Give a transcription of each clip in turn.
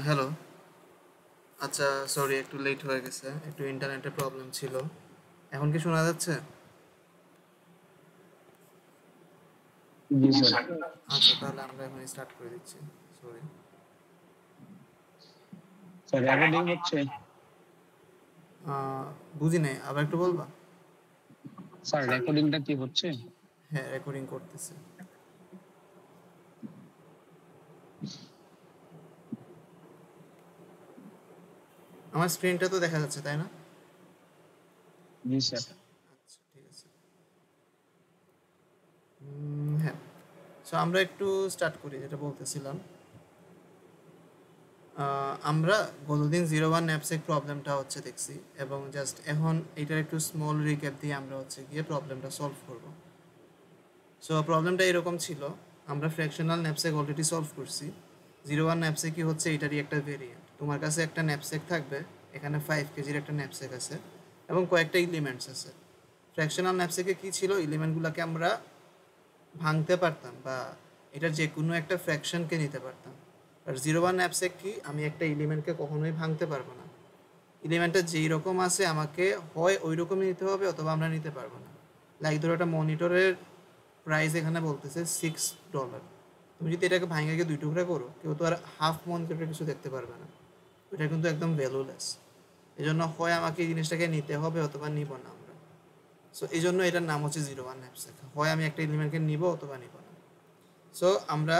Hello. আচ্ছা, sorry একটু late হয়ে গেছে, একটু ইন্টারনেটের প্রবলেম ছিল। এখন কি শোনা যাচ্ছে? জি স্যার। আচ্ছা, তাহলে আমরা এখন স্টার্ট করে দিচ্ছি। সরি। স্যার রেকর্ডিং হচ্ছে? বুঝি নাই, আবার একটু বলবা? স্যার রেকর্ডিংটা কি হচ্ছে? হ্যাঁ, রেকর্ডিং করতেছে। আমার স্ক্রিনটা তো দেখা যাচ্ছে, তাই না? জি স্যার। আচ্ছা, ঠিক আছে। হ্যাঁ, সো আমরা একটু স্টার্ট করি, যেটা বলতেছিলাম। আমরা গতদিন 01 অ্যাপসেক প্রবলেমটা হচ্ছে দেখছি, এবং জাস্ট এখন এটার একটু স্মল রিক্যাপ দিয়ে আমরা হচ্ছে গিয়ে প্রবলেমটা সলভ করব। সো প্রবলেমটা এরকম ছিল, আমরা ফ্র্যাকশনাল ন্যাপসেক অলরেডি সলভ করছি। 01 ন্যাপসেকই হচ্ছে এটারই একটা ভেরিয়েন্ট। তোমার কাছে একটা ন্যাপসেক থাকবে, এখানে 5 কেজির একটা ন্যাপসেক আছে এবং কয়েকটা এলিমেন্টস আছে। ফ্র্যাকশনাল ন্যাপসেকে কী ছিল, এলিমেন্টগুলোকে আমরা ভাঙতে পারতাম বা এটার যে কোনো একটা ফ্র্যাকশনকে নিতে পারতাম। আর 01 অ্যাপসেক কি, আমি একটা এলিমেন্টকে কখনোই ভাঙতে পারবো না। এলিমেন্টটা যেই রকম আছে আমাকে হয় ওই রকমই নিতে হবে, অথবা আমরা নিতে পারবো না। লাইক ধরো একটা মনিটরের প্রাইস এখানে বলতেছে $6। তুমি যদি এটাকে ভাঙে গিয়ে 2 টুকরা করো, কেউ তো আর হাফ মনিটরের কিছু দেখতে পারবে না। এটা কিন্তু একদম ভ্যালুলেস। এই জন্য হয় আমাকে এই জিনিসটাকে নিতে হবে, অথবা নিব না আমরা। সো এই জন্য এটার নাম হচ্ছে 01 অ্যাপসেক। হয় আমি একটা এলিমেন্টকে নিব, অথবা নিব না। সো আমরা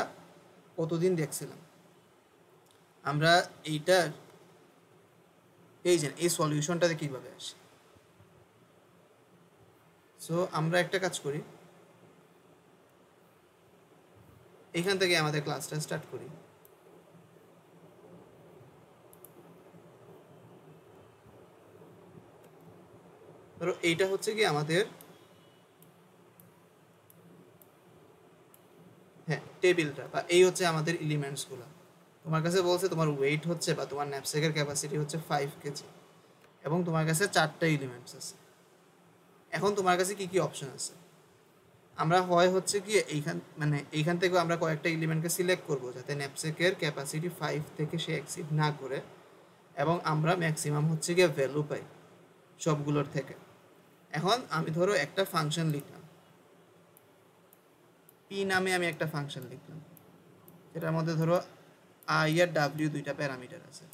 কতদিন দেখছিলাম, আমরা এইটার এই সলিউশনটাতে কীভাবে আসি। সো আমরা একটা কাজ করি, এখান থেকে আমাদের ক্লাসটা স্টার্ট করি। ধরো এইটা হচ্ছে কি আমাদের, হ্যাঁ, টেবিলটা, বা এই হচ্ছে আমাদের এলিমেন্টসগুলো। তোমার কাছে বলছে তোমার ওয়েট হচ্ছে বা তোমার ন্যাপস্যাকের ক্যাপাসিটি হচ্ছে 5 কেজি, এবং তোমার কাছে 4টা এলিমেন্টস আছে। এখন তোমার কাছে কি কি অপশন আছে? আমরা হয় হচ্ছে কি এইখান থেকেও আমরা কয়েকটা এলিমেন্টকে সিলেক্ট করব, যাতে ন্যাপস্যাকের ক্যাপাসিটি 5 থেকে সে এক্সিড না করে, এবং আমরা ম্যাক্সিমাম হচ্ছে গিয়ে ভ্যালু পাই সবগুলোর থেকে। এখন আমি ধরো একটা ফাংশন লিখলাম, পি নামে আমি একটা ফাংশন লিখলাম, যেটার মধ্যে ধরো আই আর ডাব্লিউ দুইটা প্যারামিটার আছে।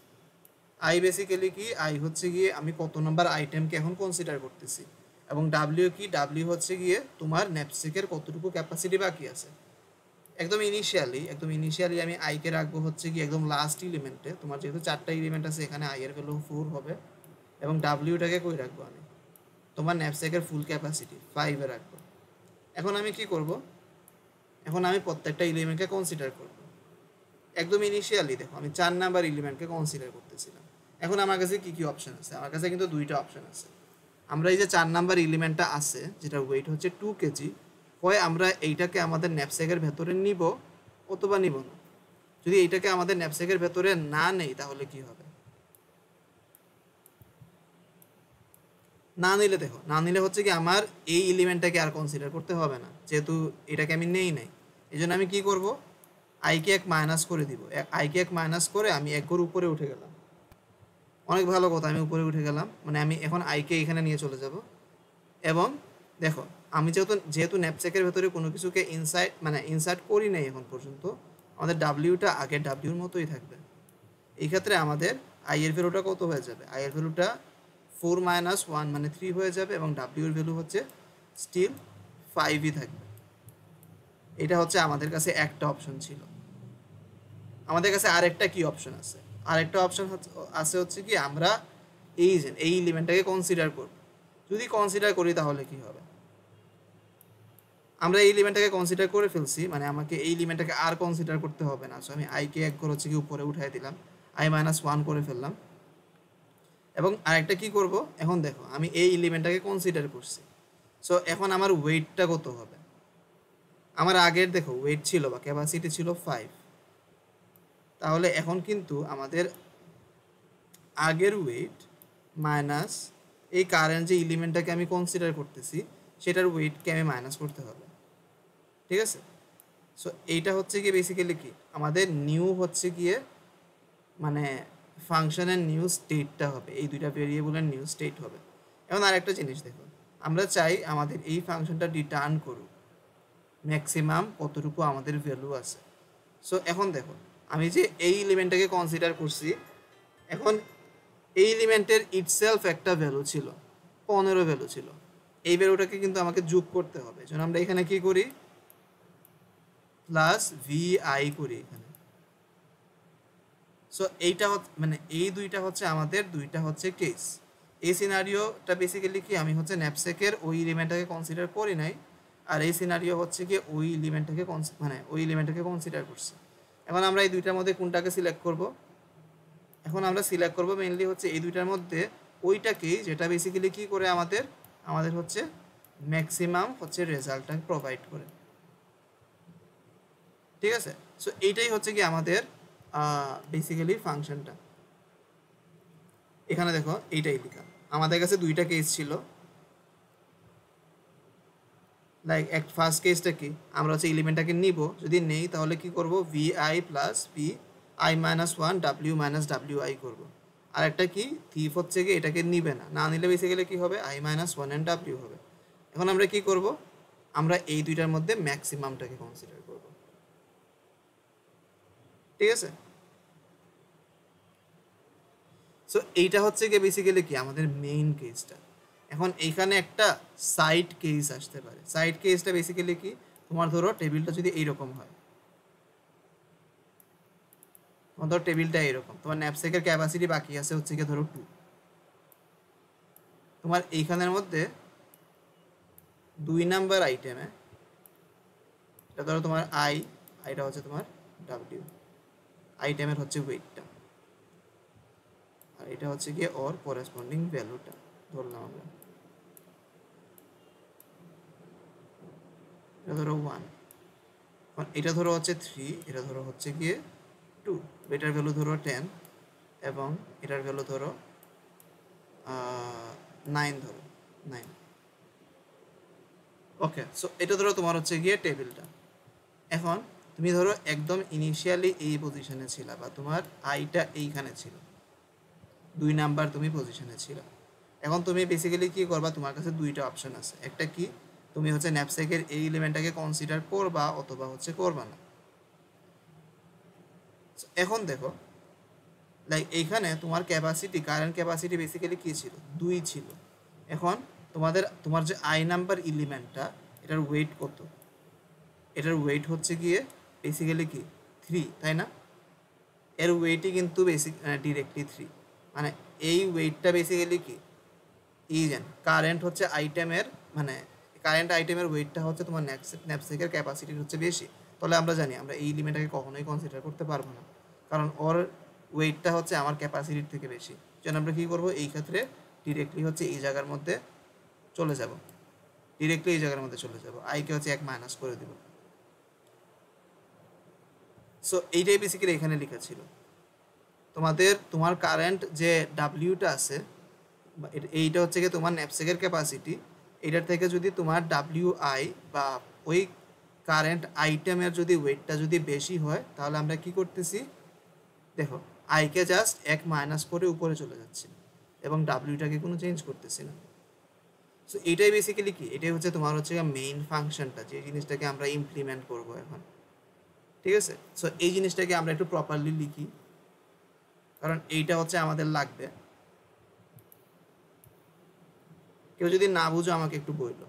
আই বেসিক্যালি কি, আই হচ্ছে গিয়ে আমি কত নম্বর আইটেমকে এখন কনসিডার করতেছি, এবং ডাব্লিউ কি, ডাব্লিউ হচ্ছে গিয়ে তোমার ন্যাপস্যাকের কতটুকু ক্যাপাসিটি বাকি আছে। একদম ইনিশিয়ালি আমি আইকে রাখবো হচ্ছে কি একদম লাস্ট এলিমেন্টে। তোমার যেহেতু 4টা এলিমেন্ট আছে, এখানে আই এর ভ্যালু 4 হবে, এবং ডাব্লিউটাকে কই রাখবো আমি, তোমার ন্যাপস্যাকের ফুল ক্যাপাসিটি 5-এ রাখবো। এখন আমি কি করব, এখন আমি প্রত্যেকটা এলিমেন্টকে কনসিডার করব। একদম ইনিশিয়ালি দেখো আমি 4 নাম্বার এলিমেন্টকে কনসিডার করতেছিলাম। এখন আমার কাছে কি কি অপশন আছে? আমার কাছে কিন্তু দুইটা অপশন আছে। আমরা এই যে 4 নাম্বার এলিমেন্টটা আছে, যেটা ওয়েট হচ্ছে 2 কেজি, হয় আমরা এইটাকে আমাদের ন্যাপস্যাকের ভেতরে নিব, অথবা নিব না। যদি এইটাকে আমাদের ন্যাপস্যাকের ভেতরে না নেই, তাহলে কি হবে? না নিলে দেখো, না নিলে হচ্ছে কি আমার এই এলিমেন্টটাকে আর কনসিডার করতে হবে না, যেহেতু এটাকে আমি নেই নাই। এই জন্য আমি কি করব, আইকে 1 মাইনাস করে দিব। আইকে 1 মাইনাস করে আমি 1 ঘর উপরে উঠে গেলাম। অনেক ভালো কথা, আমি উপরে উঠে গেলাম, মানে আমি এখন আইকে এখানে নিয়ে চলে যাব। এবং দেখো, আমি যেহেতু ন্যাপস্যাকের ভেতরে কোনো কিছুকে ইনসার্ট করি নাই এখন পর্যন্ত, আমাদের ডাব্লিউটা আগের ডাব্লিউর মতোই থাকবে। এই ক্ষেত্রে আমাদের আই এর ভ্যালুটা কত হয়ে যাবে? আই এর ভ্যালুটা 4 মাইনাস 1 মানে 3 হয়ে যাবে, এবং ডাব্লিউর ভ্যালু হচ্ছে স্টিল 5ই থাকবে। এটা হচ্ছে আমাদের কাছে একটা অপশন ছিল। আমাদের কাছে আরেকটা কি অপশন আছে? আরেকটা অপশন আছে হচ্ছে কি, আমরা এই এলিমেন্টটাকে কনসিডার করব। যদি কনসিডার করি তাহলে কি হবে? আমরা এই এলিমেন্টটাকে কনসিডার করে ফেলছি, মানে আমাকে এই এলিমেন্টটাকে আর কনসিডার করতে হবে না। সো আমি আইকে 1 ঘর হচ্ছে কি উপরে উঠাই দিলাম, আই মাইনাস 1 করে ফেললাম। এবং আরেকটা কি করব, এখন দেখো আমি এই এলিমেন্টটাকে কনসিডার করছি। সো এখন আমার ওয়েটটা কত হবে? আমার আগের দেখো ওয়েট ছিল বা ক্যাপাসিটি ছিল 5, তাহলে এখন কিন্তু আমাদের আগের ওয়েট মাইনাস এই কারেন্ট যে এলিমেন্টটাকে আমি কনসিডার করতেছি সেটার ওয়েটকে আমি মাইনাস করতে হবে। ঠিক আছে? সো এইটা হচ্ছে গিয়ে বেসিক্যালি কি, আমাদের নিউ হচ্ছে গিয়ে মানে ফাংশনের নিউ স্টেটটা হবে, এই দুইটা ভেরিয়েবলের নিউ স্টেট হবে। এখন আরেকটা জিনিস দেখো, আমরা চাই আমাদের এই ফাংশনটা রিটার্ন করুক ম্যাক্সিমাম কতটুকু আমাদের ভ্যালু আছে। সো এখন দেখো, আমি যে এই এলিমেন্টটাকে কনসিডার করছি, এখন এই এলিমেন্টের ইটসেলফ একটা ভ্যালু ছিল, 15 ভ্যালু ছিল। এই ভ্যালুটাকে কিন্তু আমাকে যোগ করতে হবে, যেন আমরা এখানে কি করি, প্লাস ভি আই করি এখানে। সো এইটা মানে এই দুইটা হচ্ছে আমাদের দুইটা হচ্ছে কেস। এই সিনারিওটা বেসিক্যালি কি, আমি হচ্ছে ন্যাপসেকের ওই এলিমেন্টটাকে কনসিডার করি নাই, আর এই সিনারিও হচ্ছে কি ওই এলিমেন্টটাকে মানে ওই এলিমেন্টটাকে কনসিডার করছি। এখন আমরা এই দুইটার মধ্যে কোনটাকে সিলেক্ট করব? এখন আমরা সিলেক্ট করব মেইনলি হচ্ছে এই দুইটার মধ্যে ওইটাকেই, যেটা বেসিক্যালি কি করে আমাদের আমাদের হচ্ছে ম্যাক্সিমাম হচ্ছে রেজাল্টটা প্রোভাইড করে। ঠিক আছে? সো এইটাই হচ্ছে কি আমাদের বেসিক্যালি ফাংশনটা। এখানে দেখো এইটাই লেখা, আমাদের কাছে দুইটা কেস ছিল। লাইক ফার্স্ট কেসটা কি, আমরা হচ্ছে এলিমেন্টটাকে নিব, যদি নেই তাহলে কি করব, V I plus V I minus one W minus W I করবো। আর একটা কি, থিফ হচ্ছে কি এটাকে নিবে না, না নিলে বেসিক্যালি কি হবে, I minus one and W হবে। এখন আমরা কি করব, আমরা এই দুইটার মধ্যে ম্যাক্সিমামটাকে কনসিডার করব। ঠিক আছে? সো এইটা হচ্ছে গিয়ে বেসিক্যালি কি আমাদের মেইন কেসটা। এখন এইখানে একটা সাইড কেস আসতে পারে। সাইড কেসটা বেসিক্যালি কি, তোমার ধরো টেবিলটা যদি এইরকম হয়, তোমার ধরো টেবিলটা এইরকম, তোমার ন্যাপসেকের ক্যাপাসিটি বাকি আছে হচ্ছে গিয়ে ধরো 2, তোমার এইখানের মধ্যে 2 নাম্বার আইটেমে, এটা ধরো তোমার আইটা হচ্ছে তোমার ডাব্লিউ, আইটেমের হচ্ছে ওয়েটটা, আর এটা হচ্ছে গিয়ে ওর করেসপন্ডিং ভ্যালুটা ধরলাম আমরা। এটা ধরো 1, এটা ধরো হচ্ছে 3, এটা ধরো হচ্ছে গিয়ে 2, এটার ভ্যালু ধরো 10 এবং এটার ভ্যালু ধরো 9, ধরো 9। ওকে, সো এটা ধরো তোমার হচ্ছে গিয়ে টেবিলটা। এখন তুমি ধরো একদম ইনিশিয়ালি এই পজিশনে ছিলা, বা তোমার আইটা এইখানে ছিল, 2 নাম্বার তুমি পজিশনে ছিল। এখন তুমি বেসিক্যালি কি করবা, তোমার কাছে দুইটা অপশন আছে। একটা কি, তুমি হচ্ছে ন্যাপসেকের এই এলিমেন্টটাকে কনসিডার করবা অথবা হচ্ছে করবা না। এখন দেখো, লাইক এইখানে তোমার ক্যাপাসিটি, কারেন্ট ক্যাপাসিটি বেসিক্যালি কী ছিল, 2 ছিল। এখন তোমার যে আই নাম্বার এলিমেন্টটা, এটার ওয়েট কত, এটার ওয়েট হচ্ছে গিয়ে বেসিক্যালি কি 3, তাই না? এর ওয়েটই কিন্তু ডিরেক্টলি 3, মানে এই ওয়েটটা বেসিক্যালি কি, ইজেন কারেন্ট হচ্ছে আইটেমের, মানে কারেন্ট আইটেমের ওয়েটটা হচ্ছে তোমার ন্যাপসেকের ক্যাপাসিটির হচ্ছে বেশি। তাহলে আমরা জানি আমরা এই এলিমেন্টটাকে কখনোই কনসিডার করতে পারবো না, কারণ ওর ওয়েটটা হচ্ছে আমার ক্যাপাসিটির থেকে বেশি। যেন আমরা কী করবো, এই ক্ষেত্রে ডিরেক্টলি হচ্ছে এই জায়গার মধ্যে চলে যাব, ডিরেক্টলি এই জায়গার মধ্যে চলে যাব, আইকে হচ্ছে 1 মাইনাস করে দেব। সো এইটাই বেসিক্যালি এখানে লেখা ছিল। তোমার কারেন্ট যে ডাব্লিউটা আছে, এইটা হচ্ছে কি তোমার ন্যাপসেকের ক্যাপাসিটি, এটার থেকে যদি তোমার ডাব্লিউ আই বা ওই কারেন্ট আইটেমের যদি ওয়েটটা যদি বেশি হয়, তাহলে আমরা কি করতেছি, দেখো আইকে জাস্ট 1 মাইনাস করে উপরে চলে যাচ্ছে এবং ডাব্লিউটাকে কোনো চেঞ্জ করতেছি না। সো এটাই বেসিক্যালি কি, এটাই হচ্ছে তোমার হচ্ছে মেইন ফাংশনটা, যে জিনিসটাকে আমরা ইমপ্লিমেন্ট করব এখন। ঠিক আছে? সো এই জিনিসটাকে আমরা একটু প্রপারলি লিখি, কারণ এইটা হচ্ছে আমাদের লাগবে। কেউ যদি না বুঝো আমাকে একটু বললো।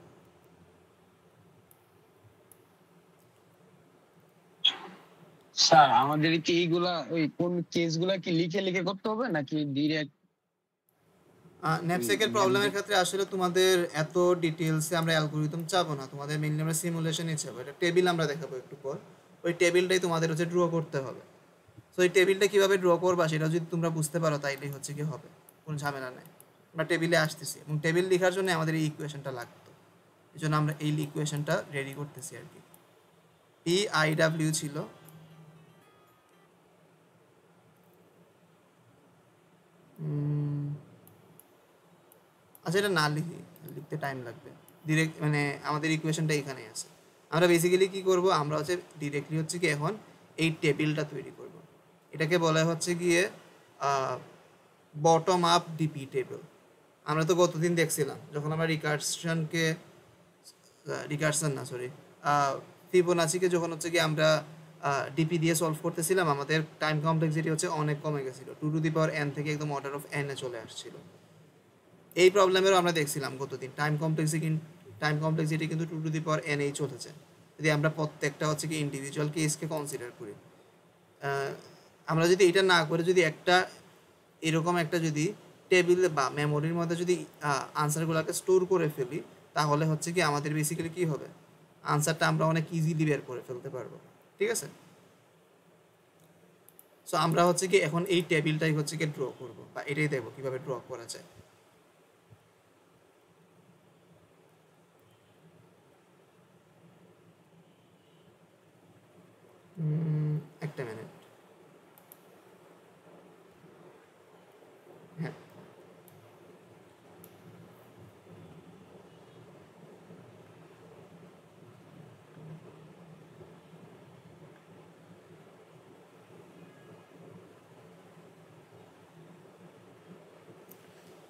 স্যার আমাদের কি এইগুলা ওই কোন কেসগুলা কি লিখে লিখে করতে হবে নাকি ডিরেক্ট? ন্যাপসেকের প্রবলেমের ক্ষেত্রে আসলে তোমাদের এত ডিটেলসে আমরা অ্যালগরিদম চাবো না, তোমাদের মেইনলি আমরা সিমুলেশনই চাবো। এটা টেবিল আমরা দেখাবো একটু পর, ওই টেবিলটাই তোমাদের হচ্ছে ড্র করতে হবে। সো এই টেবিলটা কীভাবে ড্র করবা সেটা যদি তোমরা বুঝতে পারো তাইলেই হচ্ছে কি হবে, কোনো ঝামেলা নেই। আমরা টেবিলে আসতেছি এবং টেবিল লেখার জন্য আমাদের এই ইকুয়েশনটা লাগতো, এই জন্য আমরা এই ইকুয়েশনটা রেডি করতেছি আর কি। পি আই ডাব্লিউ ছিল, আচ্ছা এটা না লিখি, লিখতে টাইম লাগবে, ডিরেক্ট মানে আমাদের ইকুয়েশনটা এখানেই আছে। আমরা বেসিক্যালি কী করব, আমরা হচ্ছে ডিরেক্টলি হচ্ছে কি এখন এই টেবিলটা তৈরি করব। এটাকে বলা হচ্ছে গিয়ে বটম আপ ডিপি টেবিল। আমরা তো গতদিন দেখছিলাম যখন আমরা রিকার্সন না সরি ফিবোনাচিকে যখন হচ্ছে কি আমরা ডিপি দিয়ে সলভ করতেছিলাম, আমাদের টাইম কমপ্লেক্সিটি হচ্ছে অনেক কমে গেছিলো, 2n থেকে একদম অর্ডার অফ n এ চলে আসছিল। এই প্রবলেমেরও আমরা দেখছিলাম গতদিন টাইম কমপ্লেক্সিটি কিন্তু 2n এই চলেছে যদি আমরা প্রত্যেকটা হচ্ছে কি ইন্ডিভিজুয়াল কেসকে কনসিডার করি। আমরা যদি এটা না করে যদি একটা এরকম একটা যদি টেবিলে বা মেমোরির মধ্যে যদি আনসারগুলোকে স্টোর করে ফেলি, তাহলে হচ্ছে কি আমাদের বেসিক্যালি কী হবে, আনসারটা আমরা অনেক ইজিলি বের করে ফেলতে পারবো। ঠিক আছে, সো আমরা হচ্ছে কি এখন এই টেবিলটাই হচ্ছে কি ড্র করব, বা এটাই দেখবো কীভাবে ড্র করা যায়। একটা মিনিট। হ্যাঁ,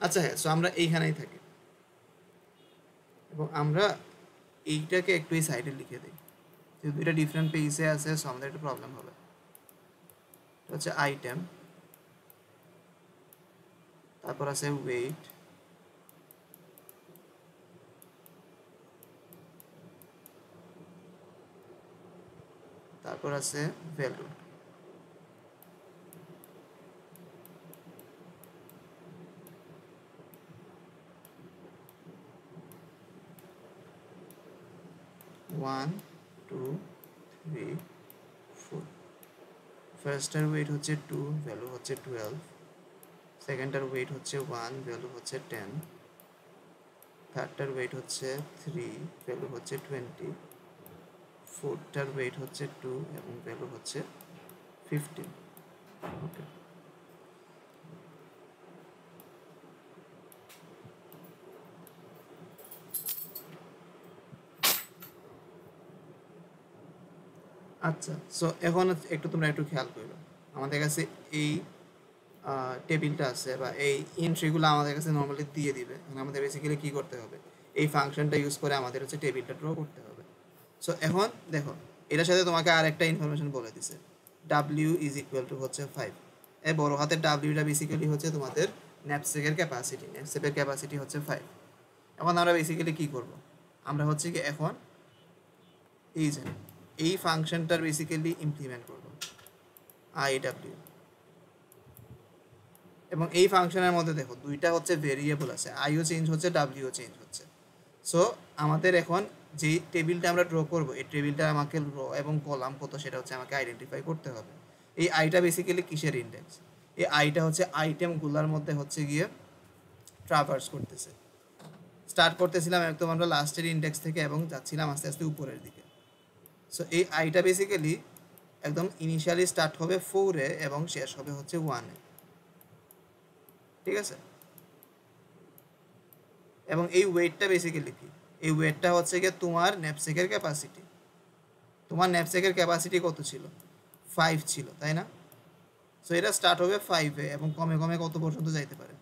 আচ্ছা হ্যাঁ, সো আমরা এইখানেই থাকি এবং আমরা এইটাকে একটু এই সাইডে লিখে দিই, যেহেতু এটা ডিফারেন্ট পেজে আছে, সো আমাদের একটা প্রবলেম হবে। এটা হচ্ছে আইটেম, তারপর আছে ওয়েট, তারপর আছে value. One, two, three, four. ফার্স্টার ওয়েট হচ্ছে 2, ভ্যালু হচ্ছে 12। সেকেন্ডটার ওয়েট হচ্ছে 1, ভ্যালু হচ্ছে 10। থার্ডটার ওয়েট হচ্ছে 3, ভ্যালু হচ্ছে 20। ফোর্থটার ওয়েট হচ্ছে 2 এবং ভ্যালু হচ্ছে 15। ওকে, আচ্ছা, সো এখন একটু তোমরা একটু খেয়াল করো, আমাদের কাছে এই টেবিলটা আছে বা এই এন্ট্রিগুলো আমাদের কাছে নর্মালি দিয়ে দিবে। আমাদের বেসিক্যালি কী করতে হবে, এই ফাংশনটা ইউজ করে আমাদের হচ্ছে টেবিলটা ড্র করতে হবে। সো এখন দেখো, এটার সাথে তোমাকে আর একটা ইনফরমেশন বলে দিছে, ডাব্লিউ ইজ ইকুয়াল টু হচ্ছে 5। এই বড় হাতের ডাব্লিউটা বেসিক্যালি হচ্ছে তোমাদের ন্যাপস্যাকের ক্যাপাসিটি, ন্যাপস্যাকের ক্যাপাসিটি হচ্ছে 5। এখন আমরা বেসিক্যালি কী করব, আমরা হচ্ছে কি এখন এই যে এই ফাংশনটার বেসিক্যালি ইমপ্লিমেন্ট করব আইডাব্লিউ, এবং এই ফাংশনের মধ্যে দেখো দুইটা হচ্ছে ভেরিয়েবল আছে, আইও চেঞ্জ হচ্ছে, ডাব্লিউও চেঞ্জ হচ্ছে। সো আমাদের এখন যে টেবিলটা আমরা ড্র করব, এই টেবিলটা আমাকে রো এবং কলাম কত সেটা হচ্ছে আমাকে আইডেন্টিফাই করতে হবে। এই আইটা বেসিক্যালি কিসের ইন্ডেক্স, এই আইটা হচ্ছে আইটেমগুলোর মধ্যে হচ্ছে গিয়ে ট্রাভার্স করতেছে। স্টার্ট করতেছিলাম একদম আমরা লাস্টের ইন্ডেক্স থেকে এবং যাচ্ছিলাম আস্তে আস্তে উপরের দিকে। সো এই আইটা বেসিক্যালি একদম ইনিশিয়ালি স্টার্ট হবে 4-এ এবং শেষ হবে হচ্ছে 1-এ। ঠিক আছে, এবং এই ওয়েটটা বেসিক্যালি কি, এই ওয়েটটা হচ্ছে গিয়ে তোমার ন্যাপস্যাকের ক্যাপাসিটি। তোমার ন্যাপস্যাকের ক্যাপাসিটি কত ছিল, 5 ছিল, তাই না? সো এটা স্টার্ট হবে 5-এ এবং কমে কমে কত পর্যন্ত যাইতে পারে,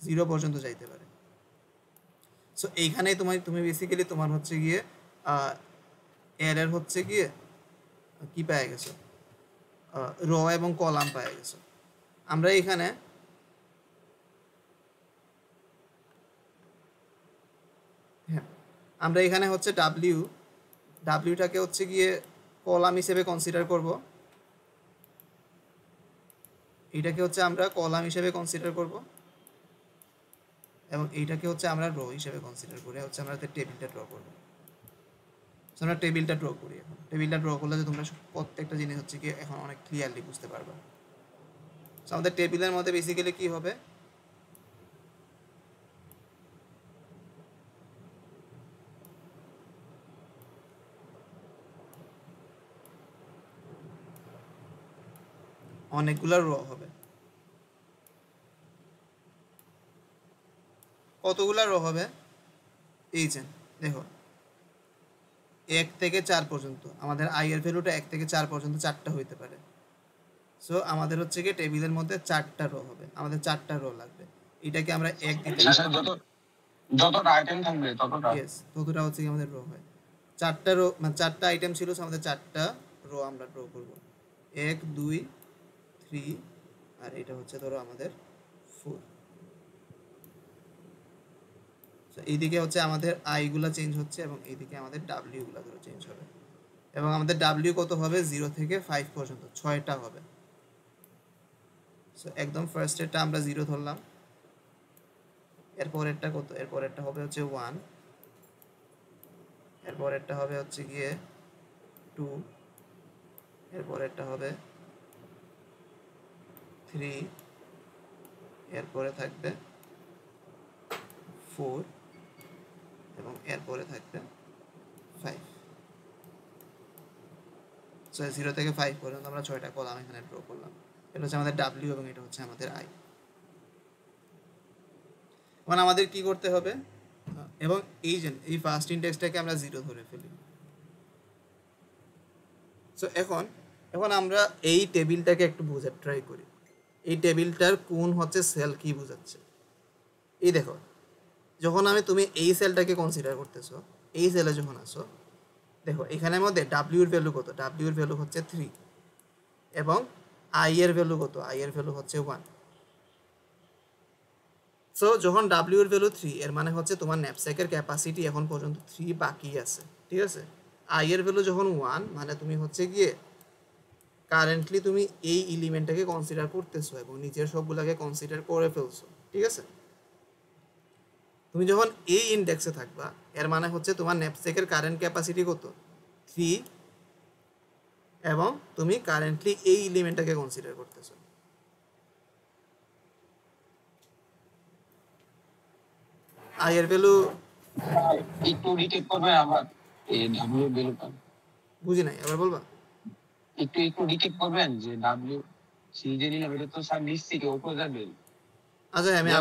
0 পর্যন্ত যাইতে পারে। সো এইখানে তুমি বেসিক্যালি তোমার হচ্ছে গিয়ে এরর হচ্ছে গিয়ে কি পেয়ে গেছো, রো এবং কলাম পেয়ে গেছো। আমরা এখানে হ্যাঁ, আমরা এখানে হচ্ছে ডাব্লিউটাকে হচ্ছে গিয়ে কলাম হিসেবে কনসিডার করব, এইটাকে হচ্ছে আমরা কলাম হিসেবে কনসিডার করব এবং এইটাকে হচ্ছে আমরা রো হিসেবে কনসিডার করে হচ্ছে আমরা টেবিলটা ড্র করব। আমরা টেবিলটা ড্র করি, এখন টেবিলটা ড্র করলে যে তোমরা প্রত্যেকটা জিনিস হচ্ছে কি এখন অনেক ক্লিয়ারলি বুঝতে পারবে। আমাদের টেবিলের মধ্যে বেসিক্যালি কি হবে, অনেকগুলো রো হবে। কতগুলো রো হবে, এই যে দেখো 1 থেকে 4 পর্যন্ত, আমাদের আই এর ভ্যালুটা 1 থেকে 4 পর্যন্ত 4টা হইতে পারে। সো আমাদের হচ্ছে কি টেবিলের মধ্যে 4টা রো হবে, আমাদের 4টা রো লাগবে। এটাকে আমরা 1 দিতে আচ্ছা স্যার, যতটা আইটেম থাকবে ততটা। ইয়েস, ততটা হচ্ছে কি আমাদের রো হয়। 4টা রো মানে 4টা আইটেম ছিল, so আমাদের 4টা রো আমরা ড্র করব। 1 2 3 আর এটা হচ্ছে ধরো আমাদের 4। সো এইদিকে হচ্ছে আমাদের আই গুলা চেঞ্জ হচ্ছে এবং এইদিকে আমাদের ডাব্লিউ গুলা ধরো চেঞ্জ হবে। এবং আমাদের ডাব্লিউ কত হবে 0 থেকে 5 পর্যন্ত 6টা হবে। সো একদম ফার্স্টেরটা আমরা 0 ধরলাম, এরপরেরটা কত, এরপরেরটা হবে হচ্ছে 1, এরপরেরটা হবে হচ্ছে গিয়ে 2, এরপরেরটা হবে 3, এরপরে থাকবে 4 এবং এরপরে থাকবে 5। সো 0 থেকে 5 পর্যন্ত আমরা 6টা কলাম এখানে ড্র করলাম। এটা হচ্ছে আমাদের ডাব্লিউ এবং এটা হচ্ছে আমাদের আই। এখন আমাদের কি করতে হবে, এবং এই ফার্স্ট ইনডেক্সটাকে আমরা 0 ধরে ফেলি। সো এখন আমরা এই টেবিলটাকে একটু বোঝার ট্রাই করি। এই টেবিলটার কোন হচ্ছে সেল কি বোঝাচ্ছে। এই দেখো, যখন তুমি এই সেলটাকে কনসিডার করতেছো, এই সেলে যখন আসো, দেখো এখানের মধ্যে ডাব্লিউ এর ভ্যালু কত, ডাব্লিউ এর ভ্যালু হচ্ছে 3 এবং আই এর ভ্যালু কত, আই এর ভ্যালু হচ্ছে 1। সো যখন ডাব্লিউ এর ভ্যালু 3, এর মানে হচ্ছে তোমার ন্যাপস্যাকের ক্যাপাসিটি এখন পর্যন্ত 3 বাকি আছে, ঠিক আছে। আই এর ভ্যালু যখন 1, মানে তুমি হচ্ছে গিয়ে কারেন্টলি তুমি এই এলিমেন্টটাকে কনসিডার করতেছো এবং নিচের সবগুলোকে কনসিডার করে ফেলছো, ঠিক আছে। তুমি যখন এই ইনডেক্সে থাকবা, এর মানে হচ্ছে তোমার ন্যাপস্যাকের কারেন্ট ক্যাপাসিটি কত 3 এবং তুমি কারেন্টলি এই এলিমেন্টটাকে কনসিডার করতেছো। আই এর ভ্যালু একটু রিটেক করবে আবার এই ডাব্লিউ ভ্যালুটা, বুঝি নাই, আবার বলবা। একটু রিটেক করবেন যে ডাব্লিউ সিজে নিলাম, এটা তো স্যার নিচ থেকে উপরে যাবে। আচ্ছা আমি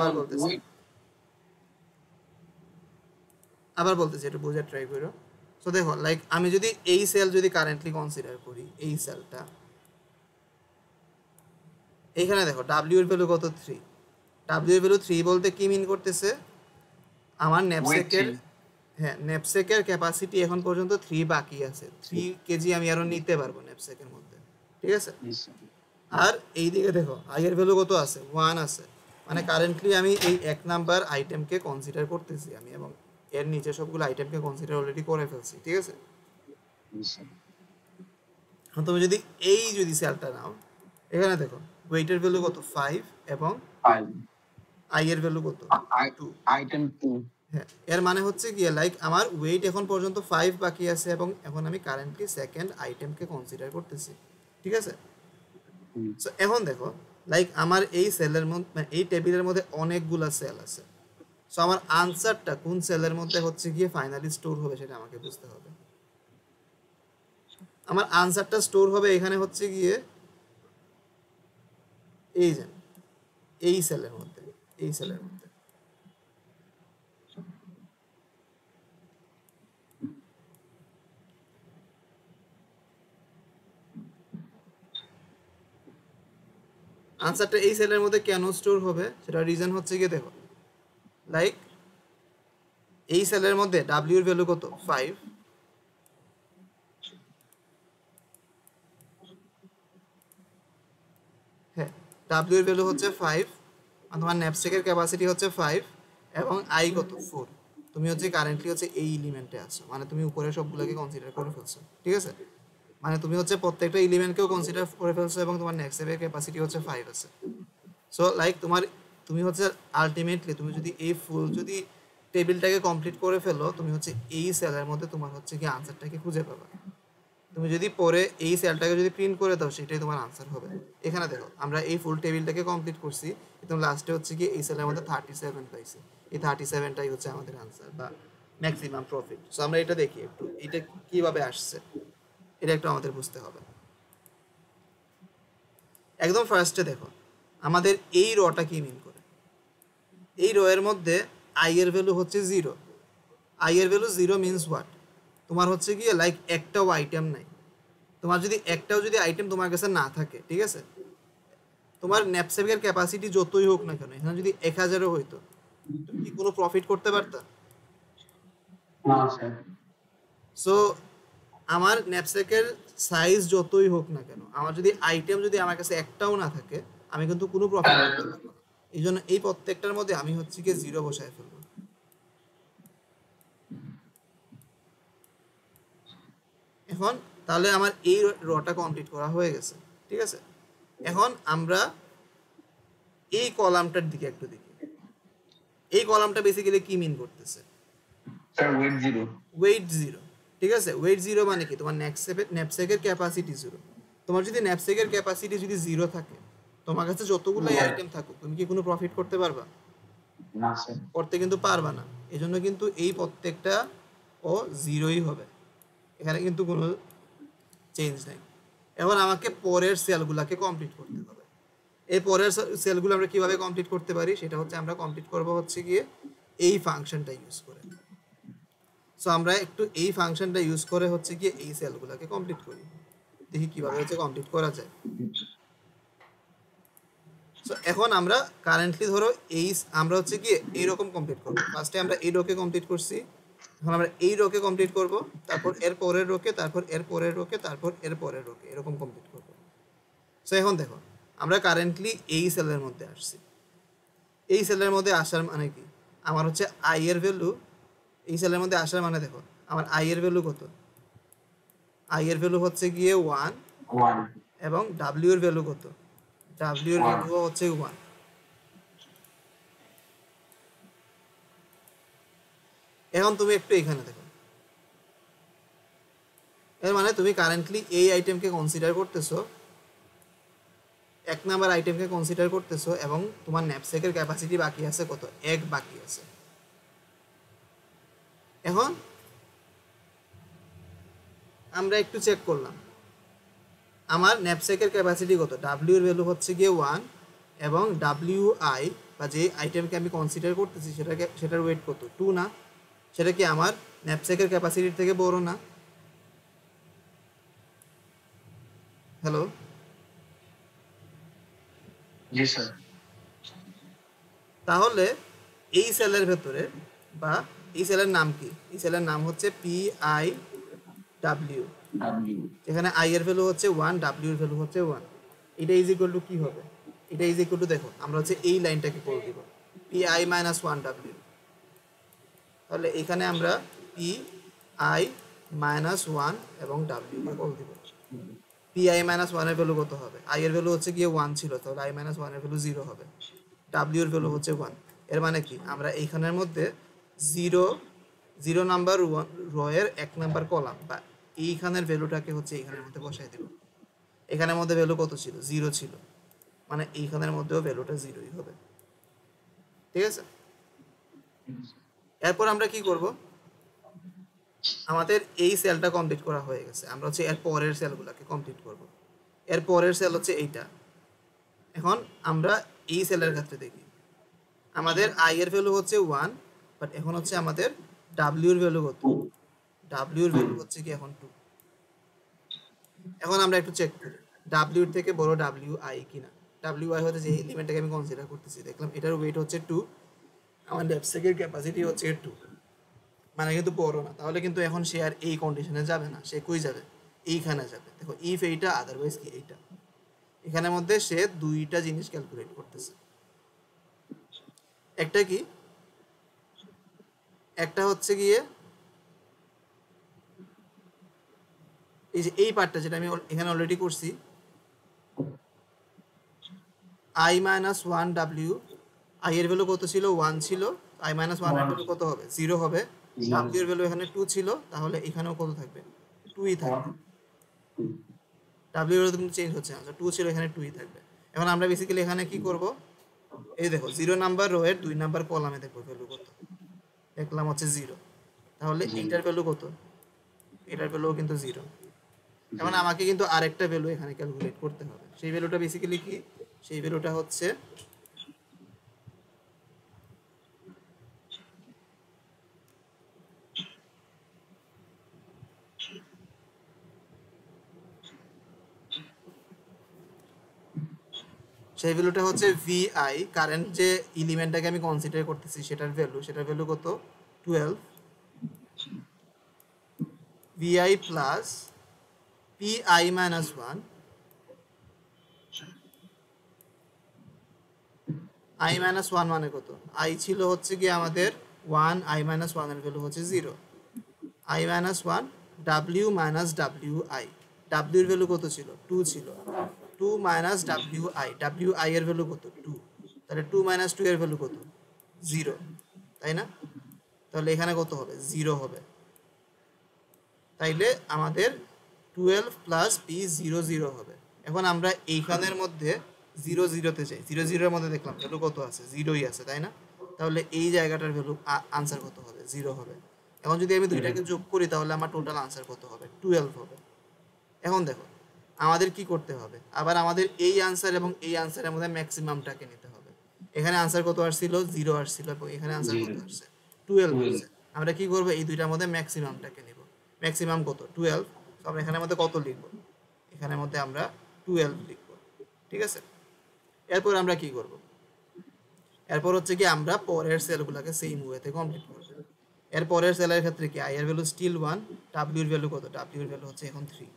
আবার বলতেছি, একটু বোঝার ট্রাই করো। সো দেখো, লাইক আমি যদি এই সেল যদি কারেন্টলি কনসিডার করি, এই সেলটা এইখানে দেখো ডাব্লিউ এর ভ্যালু কত 3। ডাব্লিউ এর ভ্যালু 3 বলতে কি মিন করতেছে, আমার ন্যাপস্যাকের, হ্যাঁ ন্যাপস্যাকের ক্যাপাসিটি এখন পর্যন্ত 3 বাকি আছে, 3 কেজি আমি আরো নিতে পারবো ন্যাপস্যাকের মধ্যে, ঠিক আছে। আর এইদিকে দেখো আই এর ভ্যালু কত আছে 1 আছে, মানে কারেন্টলি আমি এই 1 নাম্বার আইটেমকে কনসিডার করতেছি আমি এবং এর নিচে সবগুলো আইটেমকে কনসিডার অলরেডি করে ফেলছি, ঠিক আছে। তুমি যদি যদি সেলটা নাও, এখানে দেখো ওয়েটের ভ্যালু কত 5 এবং আই এর ভ্যালু কত 2, আইটেম 2। হ্যাঁ, এর মানে হচ্ছে কি লাইক আমার ওয়েট এখন পর্যন্ত 5 বাকি আছে এবং এখন আমি কারেন্টলি সেকেন্ড আইটেমকে কনসিডার করতেছি, ঠিক আছে। সো এখন দেখো, লাইক আমার এই সেলের মধ্যে, এই টেবিলের মধ্যে অনেকগুলা সেল আছে। সো আমার আনসারটা কোন সেলের মধ্যে হচ্ছে গিয়ে ফাইনালি স্টোর হবে সেটা আমাকে বুঝতে হবে। আমার আনসারটা স্টোর হবে এখানে হচ্ছে গিয়ে এই সেলের মধ্যে, এই সেলের মধ্যে। আনসারটা এই সেলের মধ্যে কেন স্টোর হবে সেটা রিজন হচ্ছে গিয়ে দেখো, লাইক এই সেলের মধ্যে ডাব্লিউ এর ভ্যালু কত 5, হ্যাঁ ডাব্লিউ এর ভ্যালু হচ্ছে 5 আর তোমার ন্যাপস্যাকের ক্যাপাসিটি হচ্ছে 5 এবং আই কত 4। তুমি হচ্ছে কারেন্টলি হচ্ছে এই এলিমেন্টে আছো, মানে তুমি উপরে সবগুলোকে কনসিডার করে ফেলছো, ঠিক আছে। মানে তুমি হচ্ছে প্রত্যেকটা এলিমেন্টকেও কনসিডার করে ফেলছো এবং তোমার ন্যাপস্যাকের ক্যাপাসিটি হচ্ছে 5 আছে। সো লাইক তুমি হচ্ছে আলটিমেটলি তুমি যদি এই ফুল যদি টেবিলটাকে কমপ্লিট করে ফেলো, তুমি হচ্ছে এই সেলের মধ্যে তোমার হচ্ছে কি আনসারটাকে খুঁজে পাবা। তুমি যদি পরে এই সেলটাকে যদি প্রিন্ট করে দাও সেটাই তোমার আনসার হবে। এখানে দেখো আমরা এই ফুল টেবিলটাকে কমপ্লিট করছি, একদম লাস্টে হচ্ছে কি এই সেলের মধ্যে 37 পাইছি, এই 37টাই হচ্ছে আমাদের আনসার বা ম্যাক্সিমাম প্রফিট। সো আমরা এটা দেখি একটু, এটা কিভাবে আসছে এটা একটু আমাদের বুঝতে হবে। একদম ফার্স্টে দেখো আমাদের এই রটা কি মিন করে, এই রো এর মধ্যে আই এর ভ্যালু হচ্ছে 0। আই এর ভ্যালু 0 মিনস হোয়াট, তোমার হচ্ছে গিয়ে লাইক একটাও আইটেম নাই। তোমার যদি একটাও যদি আইটেম তোমার কাছে না থাকে, ঠিক আছে, তোমার ন্যাপস্যাকের ক্যাপাসিটি যতই হোক না কেন, এখানে যদি 1000ও হইতো, তুমি কি কোনো প্রফিট করতে পারতা? না স্যার। সো আমার ন্যাপস্যাকের সাইজ যতই হোক না কেন, আমার যদি আইটেম যদি আমার কাছে একটাও না থাকে, আমি কিন্তু কোনো প্রফিট করতে পারবো না। এই জন্য এই প্রত্যেকটার মধ্যে আমি হচ্ছে গিয়ে 0 বসায় ফেলবো। এখন তাহলে আমার এই রটা কমপ্লিট করা হয়ে গেছে, ঠিক আছে। এখন আমরা এই কলামটার দিকে একটু দেখি। এই কলামটা বেসিক্যালি কি মিন করতেছে? Sir wait 0। ওয়েট 0, ঠিক আছে। ওয়েট 0 মানে কি? তোমার ন্যাপস্যাকের ক্যাপাসিটি 0। তোমার যদি ন্যাপস্যাকের ক্যাপাসিটি যদি 0 থাকে, তোমার কাছে যতগুলোই আইটেম থাকুক, তুমি কি কোনো প্রফিট করতে পারবা? না স্যার। করতে কিন্তু পারবা না। এজন্য কিন্তু এই প্রত্যেকটা ও 0ই হবে, এখানে কিন্তু কোনো চেঞ্জ নাই। এখন আমাকে পরের সেলগুলোকে কমপ্লিট করতে হবে। এই পরের সেলগুলো আমরা কিভাবে কমপ্লিট করতে পারি সেটা হচ্ছে আমরা কমপ্লিট করব হচ্ছে গিয়ে এই ফাংশনটা ইউজ করে। সো আমরা একটু এই ফাংশনটা ইউজ করে হচ্ছে গিয়ে এই সেলগুলোকে কমপ্লিট করি, দেখি কিভাবে হচ্ছে কমপ্লিট করা যায়। সো এখন আমরা কারেন্টলি ধরো আমরা হচ্ছে গিয়ে এইরকম কমপ্লিট করবো। ফার্স্টে আমরা এই রোকে কমপ্লিট করছি, এখন আমরা এই রোকে কমপ্লিট করব, তারপর এর পরের রোকে, তারপর এর পরের রোকে, তারপর এর পরের রোকে, এরকম কমপ্লিট করব। সো এখন দেখো আমরা কারেন্টলি এই সেলের মধ্যে আসছি। এই সেলের মধ্যে আসার মানে কি? আমার হচ্ছে আই এর ভ্যালু, এই সেলের মধ্যে আসার মানে দেখো আমার আই এর ভ্যালু কত? আই এর ভ্যালু হচ্ছে গিয়ে 1 এবং ডাব্লিউ এর ভ্যালু কত? ডাব্লিউ এর ভ্যালু হচ্ছে 1। এখন তুমি একটু এখানে দেখো, এর মানে তুমি কারেন্টলি এই আইটেমকে কনসিডার করতেছো, 1 নাম্বার আইটেমকে কনসিডার করতেছো, এবং তোমার ন্যাপস্যাকের ক্যাপাসিটি বাকি আছে কত? 1 বাকি আছে। এখন আমরা একটু চেক করলাম আমার ন্যাপস্যাকের ক্যাপাসিটি কত। ডাব্লিউ এর ভ্যালু হচ্ছে গিয়ে 1 এবং ডাব্লিউ আই বা যে আইটেমকে আমি কনসিডার করতেছি সেটার ওয়েট কত? 2 না? সেটা কি আমার ন্যাপস্যাকের ক্যাপাসিটির থেকে বড় না? হ্যালো, জি স্যার। তাহলে এই সেলের ভেতরে বা এই সেলের নাম কি? এই সেলের নাম হচ্ছে পি আই ডাব্লিউ, এখানে আই এর ভ্যালু হচ্ছে 1, ডাব্লিউ এর ভ্যালু হচ্ছে 1। এটা ইজ ইকুয়াল টু কি হবে? এটা ইজ ইকুয়াল টু দেখো আমরা হচ্ছে এই লাইনটাকে করে দিব পি আই মাইনাস 1 ডাব্লিউ। তাহলে এখানে আমরা পি আই মাইনাস 1 এবং ডাব্লিউ কে কল দিব। পি আই মাইনাস 1 এর ভ্যালু কত হবে? আই এর ভ্যালু হচ্ছে গিয়ে 1 ছিল, তাহলে আই মাইনাস 1 এর ভ্যালু 0 হবে। ডাব্লিউ এর ভ্যালু হচ্ছে 1। এর মানে কি? আমরা এইখানের মধ্যে 0 নাম্বার রো এর 1 নাম্বার কলাম বা এইখানের ভ্যালুটাকে হচ্ছে এইখানের মধ্যে বসাই দেব। এখানের মধ্যে ভ্যালু কত ছিল? 0 ছিল, মানে এইখানের মধ্যেও ভ্যালুটা 0ই হবে, ঠিক আছে। এরপর আমরা কি করব? আমাদের এই সেলটা কমপ্লিট করা হয়ে গেছে, আমরা হচ্ছে এর পরের সেলগুলোকে কমপ্লিট করব। এর পরের সেল হচ্ছে এইটা। এখন আমরা এই সেলের ক্ষেত্রে দেখি আমাদের আই এর ভ্যালু হচ্ছে 1, বাট এখন হচ্ছে আমাদের ডাব্লিউ এর ভ্যালু কত? ডাব্লিউ এর ভ্যালু হচ্ছে কি এখন 2। এখন আমরা একটু চেক করি ডাব্লিউ এর থেকে বড় ডাব্লিউ আই কিনা। ডাব্লিউ আই হচ্ছে যে এলিমেন্টটাকে আমি কনসিডার করতেছি, দেখলাম এটার ওয়েট হচ্ছে 2, আমার ন্যাপস্যাকের ক্যাপাসিটি হচ্ছে 2, মানে কিন্তু বড় না। তাহলে কিন্তু এখন সে আর এই কন্ডিশনে যাবে না, সে কই যাবে? এইখানে যাবে। দেখো ইফ এইটা আদারওয়াইজ কি এইটা, এখানের মধ্যে সে দুইটা জিনিস ক্যালকুলেট করতেছে। একটা কি? একটা হচ্ছে গিয়ে এই যে এই পার্টটা যেটা আমি এখানে অলরেডি করছি, আই মাইনাস 1 ডাব্লিউ, আই এর ভ্যালু কত ছিল? 1 ছিল, আই মাইনাস 1 এর ভ্যালু কত হবে? 0 হবে। ডাব্লিউ এর ভ্যালু এখানে 2 ছিল, তাহলে এখানেও কত থাকবে? 2ই থাকবে। ডাব্লিউ এর ভ্যালু কিন্তু চেঞ্জ হচ্ছে না, 2 ছিল এখানে 2ই থাকবে। এখন আমরা বেসিক্যালি এখানে কি করব? এই দেখো 0 নাম্বার রো এর 2 নাম্বার কলামে দেখো ভ্যালু কত, দেখলাম হচ্ছে 0। তাহলে এইটার ভ্যালু কত? এটার ভ্যালুও কিন্তু 0। এখন আমাকে কিন্তু আরেকটা ভ্যালু এখানে ক্যালকুলেট করতে হবে। সেই ভ্যালুটা বেসিক্যালি কি? সেই ভ্যালুটা হচ্ছে সেই ভ্যালুটা হচ্ছে ভিআই, কারেন্ট যে এলিমেন্টটাকে আমি কনসিডার করতেছি সেটার ভ্যালু কত 12 v i plus p i minus 1 i minus 1 মানে কত, আই ছিল হচ্ছে কি আমাদের 1, আই মাইনাস 1 এর ভ্যালু হচ্ছে 0, I minus 1 W minus W I, W এর ভ্যালু কত ছিল 2 ছিল, 2 মাইনাস ডাব্লিউ আই এর ভ্যালু কত 2, তাহলে 2 মাইনাস 2 এর ভ্যালু কত 0, তাই না? তাহলে এখানে কত হবে 0 হবে। তাইলে আমাদের 12 প্লাস পি 0 0 হবে। এখন আমরা এইখানের মধ্যে 0 0 তে যাই, 0 0 এর মধ্যে দেখলাম ভ্যালু কত আছে 0ই আছে, তাই না? তাহলে এই জায়গাটার ভ্যালু আনসার কত হবে 0 হবে। এখন যদি আমি দুইটাকে যোগ করি তাহলে আমার টোটাল আনসার কত হবে 12 হবে। এখন দেখো আমাদের কি করতে হবে, আবার আমাদের এই আনসার এবং এই আনসারের মধ্যে ম্যাক্সিমামটাকে নিতে হবে। এখানে আনসার কত আসছিল 0 আসছিল এবং এখানে আনসার কত আসছে 12 আসছে। আমরা কি করব এই দুইটার মধ্যে ম্যাক্সিমামটাকে নিব। ম্যাক্সিমাম কত 12, তো আমরা এখানের মধ্যে কত লিখব, এখানের মধ্যে আমরা 12 লিখব, ঠিক আছে? এরপর আমরা কি করব, এরপর হচ্ছে কি আমরা পরের সেলগুলোকে সেম ওয়েতে কমপ্লিট করব। এর পরের সেলের ক্ষেত্রে কি আই এর ভ্যালু স্টিল 1, ডাব্লিউ এর ভ্যালু কত, ডাব্লিউ এর ভ্যালু হচ্ছে এখন 3।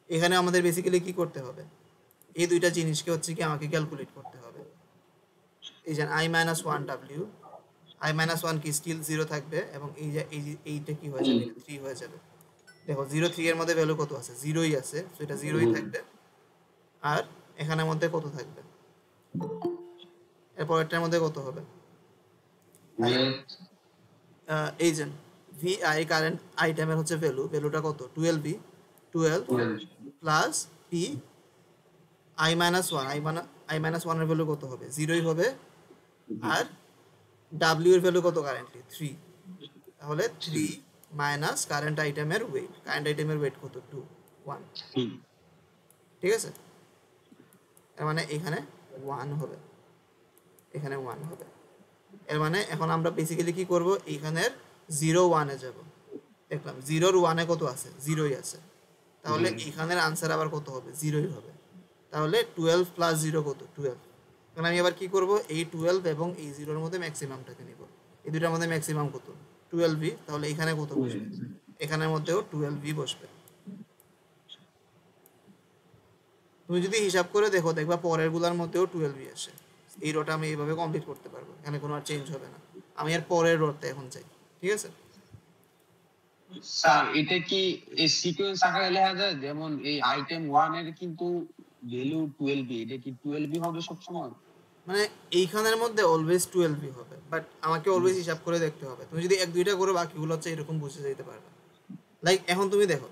এখানে আমাদের বেসিক্যালি কি করতে হবে, এই দুইটা জিনিসকে হচ্ছে কি আমাকে ক্যালকুলেট করতে হবে। এই যে I minus 1 W, I minus 1 কি স্টিল 0 থাকবে এবং এই যে এইটা কি হয়ে যাবে 3 হয়ে যাবে। দেখো 0 3 এর মধ্যে ভ্যালু কত আছে 0ই আছে, সো এটা 0ই থাকবে। আর এখানের মধ্যে কত থাকবে, এরপর এটার মধ্যে কত হবে এই যে ভি আই কারেন্ট আইটেমের হচ্ছে ভ্যালুটা কত 12 V 12 plus P I minus 1, i minus 1 এর ভ্যালু কত হবে 0ই হবে। আর ডাব্লিউ এর ভ্যালু কত কারেন্টলি 3, তাহলে 3 মাইনাস কারেন্ট আইটেমের ওয়েট কত 2 1, ঠিক আছে? এর মানে এখানে 1 হবে, এখানে 1 হবে। এর মানে এখন আমরা বেসিক্যালি কি করব, এইখানের 0 1 এ যাব। দেখলাম 0 1 এ কত আছে 0ই আছে, তাহলে এখানের আনসার আবার কত হবে 0ই হবে। তাহলে 12 প্লাস 0 কত 12। এখন আমি আবার কি করব, এই 12 এবং এই 0 এর মধ্যে ম্যাক্সিমামটাকে নিব। এই দুটোর মধ্যে ম্যাক্সিমাম কত 12 ভি, তাহলে এখানে কত বসবে, এখানের মধ্যেও 12 ভি বসবে। তুমি যদি হিসাব করে দেখো দেখবা পরের গুলার মধ্যেও 12 ভি আসে। এই রোটা আমি এইভাবে কমপ্লিট করতে পারবো, এখানে কোনো আর চেঞ্জ হবে না। আমি আর পরের রোতে এখন চাই, ঠিক আছে? স্যার এটা কি এই সিকোয়েন্স আকারে লেখা যায়, যেমন এই আইটেম 1 এর কিন্তু ভ্যালু 12 এটা কি 12 হবে সব সময়? মানে এইখানের মধ্যে অলওয়েজ 12 হবে, বাট আমাকে অলওয়েজ হিসাব করে দেখতে হবে। তুমি যদি এক দুইটা করো বাকিগুলো হচ্ছে এরকম বুঝে যেতে পারবে। লাইক এখন তুমি দেখো,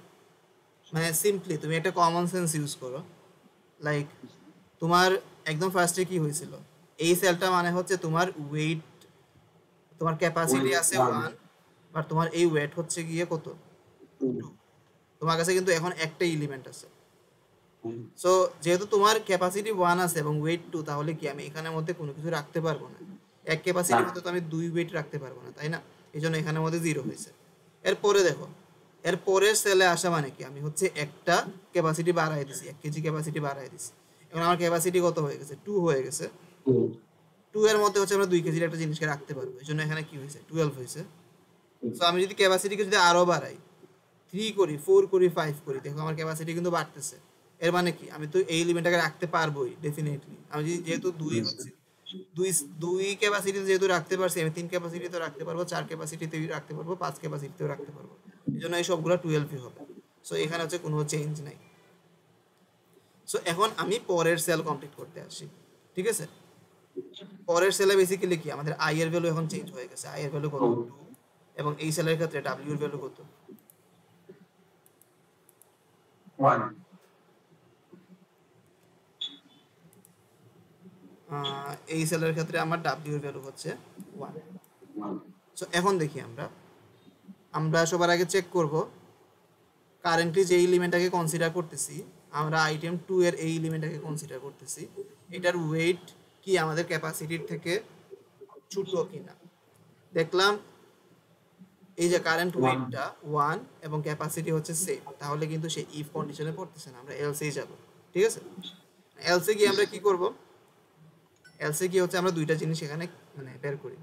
মানে সিম্পলি তুমি একটা কমন সেন্স ইউজ করো। লাইক তোমার একদম ফার্স্টে কি হয়েছিল, এই সেলটা মানে হচ্ছে তোমার ওয়েট, তোমার ক্যাপাসিটি আছে 1, আর তোমার এই ওয়েট হচ্ছে গিয়ে কত 2। তোমার কাছে কিন্তু এখন একটাই এলিমেন্ট আছে। সো যেহেতু তোমার ক্যাপাসিটি 1 আছে এবং ওয়েট 2, তাহলে কি আমি এখানের মধ্যে কোনো কিছু রাখতে পারবো না। এক ক্যাপাসিটির মধ্যে তো আমি 2 ওয়েট রাখতে পারবো না, তাই না? এই জন্য এখানের মধ্যে 0 হয়েছে। এরপরে দেখো, এর পরের সেলে আসা মানে কি, আমি হচ্ছে একটা ক্যাপাসিটি বাড়াই দিছি, 1 কেজি ক্যাপাসিটি বাড়াই দিছি। এখন আমার ক্যাপাসিটি কত হয়ে গেছে 2 হয়ে গেছে। 2 এর মধ্যে হচ্ছে আমরা 2 কেজির একটা জিনিসকে রাখতে পারবো, এই জন্য এখানে কি হয়েছে 12 হয়েছে। সো আমি যদি ক্যাপাসিটিকে যদি আরো বাড়াই, 3 করি 4 করি 5 করি, দেখো আমার ক্যাপাসিটি কিন্তু বাড়তেছে। এর মানে কি আমি তো এই এলিমেন্টটাকে রাখতে পারবোই ডেফিনেটলি। আমি যেহেতু 2 হচ্ছে 2 ক্যাপাসিটি যেহেতু রাখতে পারছি, আমি 3 ক্যাপাসিটিতেও রাখতে পারবো, 4 ক্যাপাসিটিতেও রাখতে পারবো, 5 ক্যাপাসিটিতেও রাখতে পারবো। এই জন্য এই সবগুলো 12 হবে। সো এখানে হচ্ছে কোনো চেঞ্জ নাই। সো এখন আমি পরের সেল কমপ্লিট করতে আসি, ঠিক আছে? পরের সেলে বেসিক্যালি কি আমাদের আই এর ভ্যালু এখন চেঞ্জ হয়ে গেছে, আই এর ভ্যালু কত 2, এবং এই সেলের ক্ষেত্রে ডাব্লিউ এর ভ্যালু কত 1। এই সেলের ক্ষেত্রে আমার ডাব্লিউ এর ভ্যালু হচ্ছে 1। সো এখন দেখি আমরা সবার আগে চেক করব কারেন্টলি যে এলিমেন্টটাকে কনসিডার করতেছি, আমরা আইটেম 2 এর এই এলিমেন্টটাকে কনসিডার করতেছি, এটার ওয়েট কি আমাদের ক্যাপাসিটির থেকে ছোট কিনা। দেখলাম এই যে কারেন্ট ওয়েটটা 1 এবং ক্যাপাসিটি হচ্ছে সেম, তাহলে কিন্তু সে ইফ কন্ডিশনে পড়তেছে না, আমরা এলসেই যাব, ঠিক আছে? এলসে কি আমরা কি করব, এলসে কি হচ্ছে আমরা দুইটা জিনিস এখানে মানে বের করি।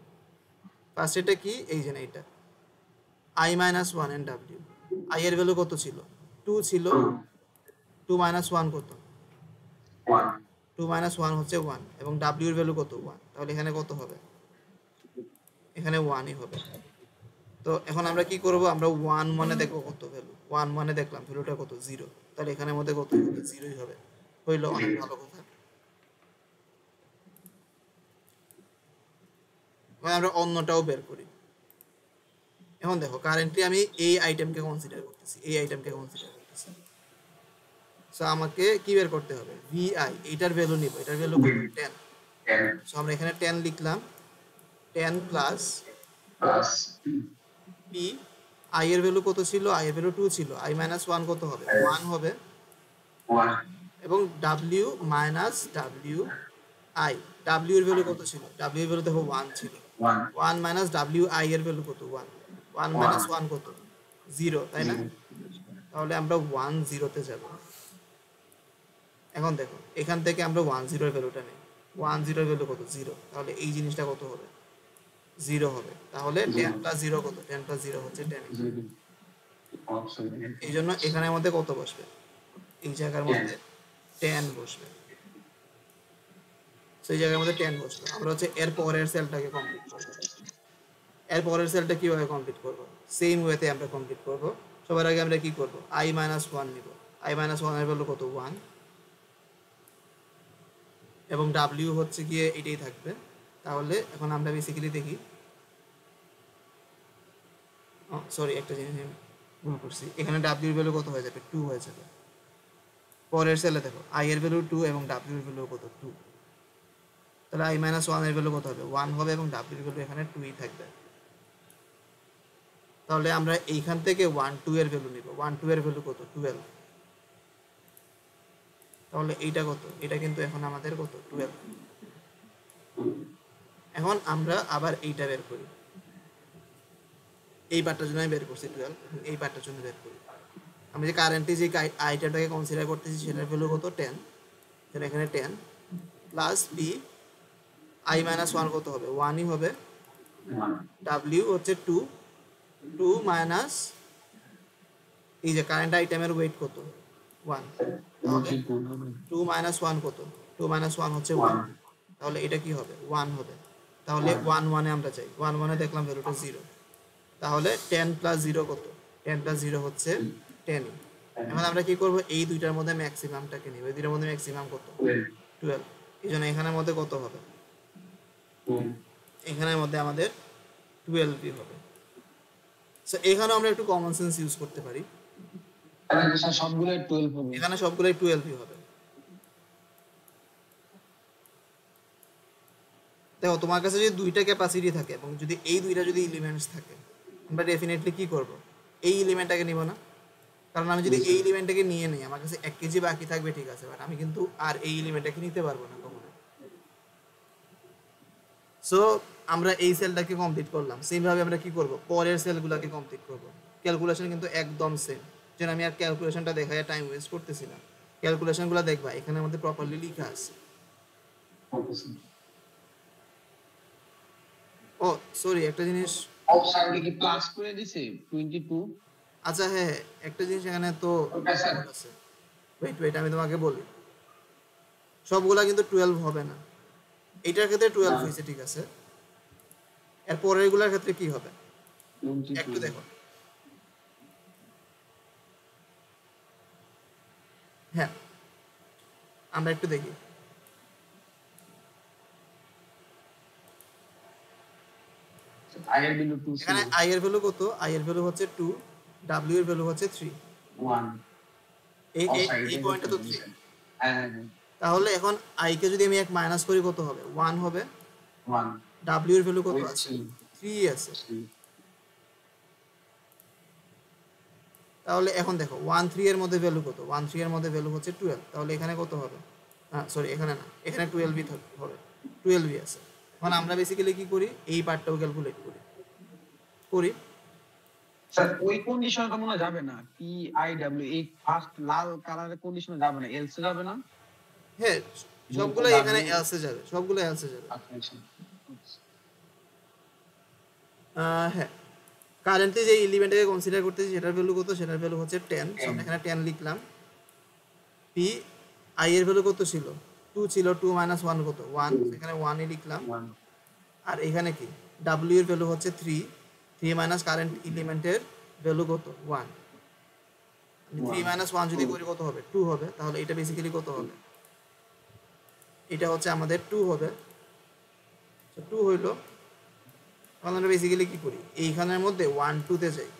ফার্স্ট এটা কি, এই যে না এটা i মাইনাস ওয়ান এন্ড ডাব্লিউ। আই এর ভ্যালু কত ছিল, 2 ছিল, 2 মাইনাস ওয়ান কত, 2 মাইনাস ওয়ান হচ্ছে 1, এবং ডাব্লিউ এর ভ্যালু কত 1, তাহলে এখানে কত হবে, এখানে 1ই হবে। তো এখন আমরা কি করব, আমরা 1 মানে দেখব কত ভ্যালু, 1 মানে দেখলাম ভ্যালুটা কত 0, তাহলে এখানের মধ্যে কত হবে, 0ই হবে। হইলো, অনেক ভালো কথা। এবার আমরা অন্যটাও বের করি। এখন দেখো কারেন্টলি আমি এই আইটেমকে কনসিডার করতেছি, এই আইটেমকে কনসিডার করতেছি। সো আমাকে কি বের করতে হবে, ভিআই, এইটার ভ্যালু নিব, এটার ভ্যালু কত 10। সো আমরা এখানে 10 লিখলাম, 10 প্লাস পি, আই এর ভ্যালু কত ছিল, আই এর ভ্যালু 2 ছিল, আই মাইনাস 1 কত হবে, 1 হবে, এবং W minus W I, W এর ভ্যালু কত ছিল, ডাব্লিউ এর ভ্যালু দেখো 1 ছিল, 1 মাইনাস ডাব্লিউ আই এর ভ্যালু কত 1, 1 মাইনাস 1 কত 0, তাই না? তাহলে আমরা 1 0 তে যাব। এখন দেখো এখান থেকে আমরা 1 0 এর ভ্যালুটা নেই, 1 0 এর ভ্যালু কত 0, তাহলে এই জিনিসটা কত হবে, 0 হবে। তাহলে 10 প্লাস 0 কত, 10 প্লাস 0 হচ্ছে 10। এই জন্য এখানের মধ্যে কত বসবে, এই জায়গার মধ্যে 10 বসবে। সেই জায়গার মধ্যে 10 বসবে। আমরা হচ্ছে এর পরের সেলটাকে কমপ্লিট করব। এর পরের সেলটা কিভাবে কমপ্লিট করব, সেম ওয়েতে আমরা কমপ্লিট করব। সবার আগে আমরা কি করব, i মাইনাস 1 নিব, i মাইনাস 1 এর ভ্যালু কত 1, এবং w হচ্ছে গিয়ে এটাই থাকবে। তাহলে এখন আমরা বেসিক্যালি দেখি, সরি একটা জিনিস আমি ভুল করছি, এখানে w এর ভ্যালু কত হয়ে যাবে, 2 হয়ে যাবে। পরের সেলে দেখো i এর ভ্যালু 2 এবং w এর ভ্যালু কত 2, তাহলে i মাইনাস 1 এর ভ্যালু কত হবে 1 হবে, এবং w এর ভ্যালু এখানে 2ই থাকবে। তাহলে আমরা এইখান থেকে 1 2 এর ভ্যালু নিব, 1 2 এর ভ্যালু কত 12। তাহলে এইটা কত, এটা কিন্তু এখন আমাদের কত 12। এখন আমরা আবার এইটা বের করি, এই পার্টটার জন্য আমি বের করছি 12, এই পার্টটার জন্য বের করি। আমি যে কারেন্টলি যে আইটেমটাকে কনসিডার করতেছি সেটার ভ্যালু কত 10, তাহলে এখানে 10 প্লাস বি, আই মাইনাস 1 কত হবে 1ই হবে, ডাব্লিউ হচ্ছে 2, 2 মাইনাস এই যে কারেন্ট আইটেমের ওয়েট কত 1, তাহলে 2 মাইনাস 1 কত, 2 মাইনাস 1 হচ্ছে 1, তাহলে এটা কি হবে 1 হবে। তাহলে 1 1 এ আমরা চাই, 1 1 এ দেখলাম ভ্যালুটা 0, তাহলে 10 প্লাস 0 কত, 10 প্লাস 0 হচ্ছে 10। এখন আমরা কি করব, এই দুইটার মধ্যে ম্যাক্সিমামটাকে নিব, এই দুইটার মধ্যে ম্যাক্সিমাম কত 12, এই জন্য এখানের মধ্যে কত হবে, এখানের মধ্যে আমাদের 12ই হবে। সো এখানে আমরা একটু কমন সেন্স ইউজ করতে পারি, সবগুলোই 12 হবে, এখানে সবগুলোই 12ই হবে। দেখো তোমার কাছে যদি দুইটা ক্যাপাসিটি থাকে এবং যদি এই দুইটা যদি এলিমেন্টস থাকে, আমরা ডেফিনেটলি কি করব, এই এলিমেন্টটাকে নিব না। কারণ আমি যদি এই এলিমেন্টটাকে নিয়ে নিই, আমার কাছে 1 কেজি বাকি থাকবে, ঠিক আছে, বাট আমি কিন্তু আর এই এলিমেন্টটাকে নিতে পারবো না কখনো। সো আমরা এই সেলটাকে কমপ্লিট করলাম, সেমভাবে আমরা কি করব, পরের সেলগুলোকে কমপ্লিট করব। ক্যালকুলেশন কিন্তু একদম সেম, যেন আমি আর ক্যালকুলেশনটা দেখায় টাইম ওয়েস্ট করতেছি না। ক্যালকুলেশনগুলো দেখবা এখানের মধ্যে প্রপারলি লেখা আছে। ও সরি, একটা জিনিস, সাইডে কি প্লাস করে দিছে 22। আচ্ছা হ্যাঁ হ্যাঁ, একটা জিনিস এখানে তো আছে, ওয়েট ওয়েট আমি তোমাকে বলি, সবগুলা কিন্তু 12 হবে না। এইটার ক্ষেত্রে 12 হয়েছে, ঠিক আছে, এর পরের গুলার ক্ষেত্রে কি হবে একটু দেখো। হ্যাঁ আমরা একটু দেখি, আই এর ভ্যালু 2 এখানে আই এর ভ্যালু কত, আই এর ভ্যালু হচ্ছে 2, ডাব্লিউ এর ভ্যালু হচ্ছে 3, 1, এই পয়েন্টটা তো 3। তাহলে এখন আই কে যদি আমি এক মাইনাস করি কত হবে 1 হবে, 1, ডাব্লিউ এর ভ্যালু কত আছে 3 আছে। তাহলে এখন দেখো 1 3 এর মধ্যে ভ্যালু কত, 1 3 এর মধ্যে ভ্যালু হচ্ছে 12, তাহলে এখানে কত হবে, সরি এখানে না, এখানে 12ই হবে, 12ই আছে। এখন আমরা বেসিক্যালি কি করি, এই পার্টটাও ক্যালকুলেট করি করি স্যার ওই কন্ডিশনটা মনে যাবে না, পি আই ডব্লিউ এই ফার্স্ট লাল কালারের কন্ডিশনে যাবে না, এলসে যাবে না। হ্যাঁ, যেহেতু সবগুলো এখানে W এলসে যাবে, সবগুলো এলসে যাবে। আচ্ছা আচ্ছা হ্যাঁ, কারেন্টলি যে এলিমেন্টটাকে কনসিডার করতেছি সেটার ভ্যালু কত, সেটার ভ্যালু হচ্ছে 10। সো আমরা 10 এখানে 10 লিখলাম। পি আই এর ভ্যালু কত ছিল, 2 ছিল, 2 মাইনাস 1 কত, 1, 2 সেখানে 1ই লিখলাম। 1 আর এখানে কি, ডাব্লিউ এর ভ্যালু হচ্ছে 3, 3 মাইনাস কারেন্ট এলিমেন্টের ভ্যালু কত, 1। 3 1 মাইনাস 1 যদি 2 করি কত হবে, 2 হবে। তাহলে এটা বেসিক্যালি কত হবে, এটা হচ্ছে আমাদের 2 হবে। তো 2 হইলো। তাহলে আমরা বেসিক্যালি কি করি, এইখানের মধ্যে 1 2 তে যাই।